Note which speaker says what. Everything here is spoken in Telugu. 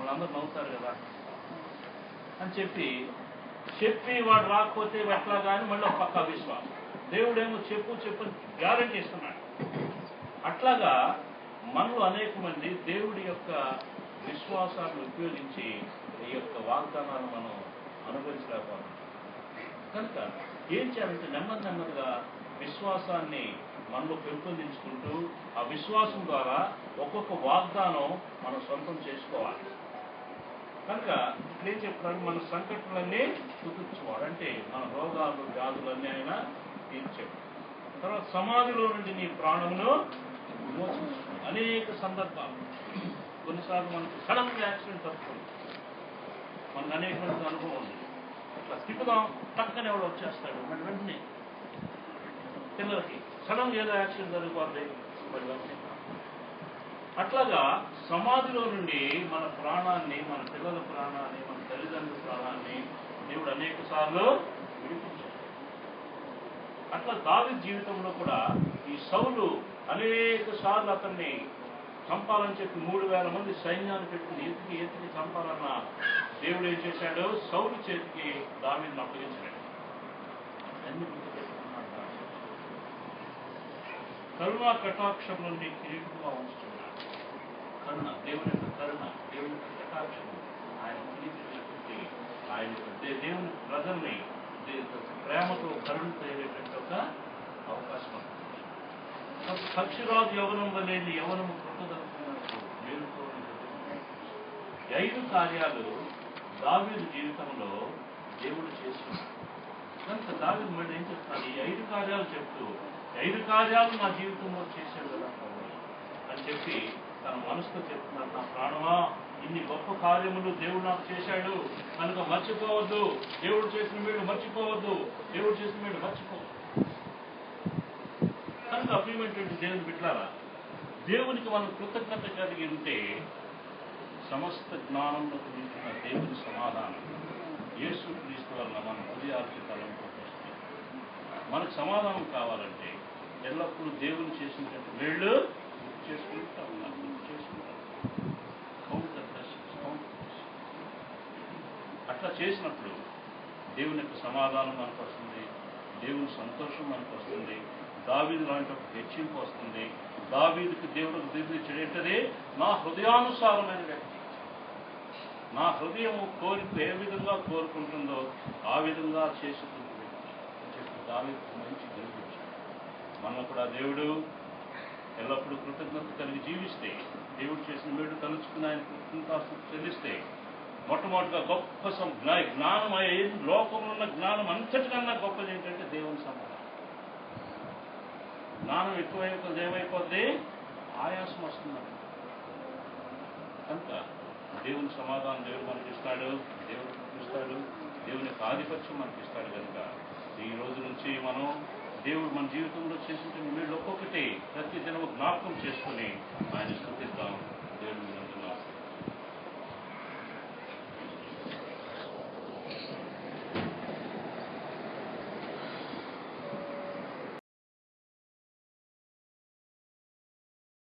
Speaker 1: వాళ్ళందరూ నవ్వుతారు కదా అని చెప్పి వాడు రాకపోతే ఎట్లా కానీ మళ్ళీ ఒక పక్క విశ్వాసం. దేవుడేమో చెప్పు గ్యారంటీ ఇస్తున్నాడు. అట్లాగా మనలో అనేక మంది దేవుడి యొక్క విశ్వాసాలను ఉపయోగించి ఈ యొక్క వాగ్దానాలను మనం అనుభవించలేకపోతున్నాం. కనుక ఏం చేయాలంటే నెమ్మదిగా విశ్వాసాన్ని మనలో పెంపొందించుకుంటూ ఆ విశ్వాసం ద్వారా ఒక్కొక్క వాగ్దానం మనం సొంతం చేసుకోవాలి. కనుక ఇక్కడ ఏం చెప్తున్నాడు, మన సంకటనలన్నీ కుదుర్చుకోవాలి. అంటే మన రోగాలు వ్యాధులన్నీ ఆయన తీర్చాడు. తర్వాత సమాధిలో నుండి నీ ప్రాణమును విమోచించుకోవాలి. అనేక సందర్భాలు కొన్నిసార్లు మనకు సడన్ యాక్సిడెంట్ వస్తుంది. మనకు అనేక మంది అనుభవం ఉంది. ఇట్లా తిప్పుదాం టక్కనే ఎవడు వచ్చేస్తాడు. మరి వెంటనే పిల్లలకి సడన్ ఏదో యాక్సిడెంట్ జరిగిపోతుంది. మరి వెంటనే అట్లాగా సమాధిలో నుండి మన ప్రాణాన్ని, మన పిల్లల ప్రాణాన్ని, మన తల్లిదండ్రుల ప్రాణాన్ని దేవుడు అనేక సార్లు విడిపించాడు. అట్లా దావీదు జీవితంలో కూడా ఈ సౌలు అనేక సార్లు అతన్ని చంపాలని చెప్పి 3000 మంది సైన్యాన్ని పెట్టుకుని ఎతికి చంపాలన్న దేవుడు ఏం చేశాడు, సౌలు చేతికి దావీదును అప్పగించాడు. అన్ని గుర్తుపెట్టుకున్నాడు. కరుణా కటాక్షం నుండి కిరీటంగా ఉంచుతున్నాడు. కరుణ, దేవుని యొక్క కరుణ, దేవుని యొక్క కటాక్షం, ఆయన కిరీటం, ఆయన దేవుని ప్రజల్ని ప్రేమతో కరుణతో ఏదైతే ఒక అవకాశం. పక్షిరాజు యవనం వల్లేని యవనము కృతదలుచుకున్నట్టు మేలుతో 5 కార్యాలు దావీదు జీవితంలో దేవుడు చేస్తున్నాడు. కనుక దావీదు మళ్ళీ ఏం చెప్తాడు, ఈ 5 కార్యాలు చెప్తూ 5 కార్యాలు నా జీవితంలో చేశాడు కదా అని చెప్పి తన మనసుతో చెప్తున్నాడు. నా ప్రాణమా, ఇన్ని గొప్ప కార్యములు దేవుడు నాకు చేశాడు కనుక మర్చిపోవద్దు. దేవుడు చేసిన మేలు మర్చిపోవద్దు. దేవుడు చేసిన మేలు మర్చిపోవద్దు. కనుక అప్రిమెంటెడ్ దేవుని బిడ్డలారా, దేవునికి మనం కృతజ్ఞత కలిగి ఉంటే సమస్త జ్ఞానంలో నిండిన దేవుని సమాధానం యేసు క్రీస్తు వల్ల మన హృదయాలకు తలంపు వస్తుంది. మనకు సమాధానం కావాలంటే ఎల్లప్పుడూ దేవుని చేసినటువంటి మేళ్ళు చేసుకుంటా ఉన్నాం. అట్లా చేసినప్పుడు దేవుని యొక్క సమాధానం మనకు వస్తుంది, దేవుని సంతోషం మనకు వస్తుంది, దావీదు లాంటి ఒక హెచ్చింపు వస్తుంది. దావీదుకి దేవుడికి దిగుచ్చేటదే నా హృదయానుసారమైన వ్యక్తి, నా హృదయం కోరిక ఏ విధంగా కోరుకుంటుందో ఆ విధంగా చేసుకుంటుంది అని చెప్పి దావీదుకు మంచి గెలిపించాడు. మనం కూడా దేవుడు ఎల్లప్పుడూ కృతజ్ఞత కలిగి జీవిస్తే, దేవుడు చేసిన మేడు తలుచుకుని ఆయన కృతజ్ఞతాస్తుతి చెల్లిస్తే మొట్టమొదటిగా గొప్ప జ్ఞానం, లోకంలో ఉన్న జ్ఞానం అంతటికన్నా గొప్పది ఏంటంటే దేవుని సమాధానం. జ్ఞానం ఎక్కువైపోతుంది, ఏమైపోద్ది, ఆయాసం వస్తున్నది. కనుక దేవుని సమాధానం దేవుడు మనకిస్తాడు, దేవుడు చూపిస్తాడు, దేవుని యొక్క ఆధిపత్యం మనకిస్తాడు. కనుక ఈ రోజు నుంచి మనం దేవుడు మన జీవితంలో చేసిన మేలు ఒక్కొక్కటి ప్రతి దినము జ్ఞాపకం చేసుకుని ఆయన స్తుతిద్దాం. దేవుడు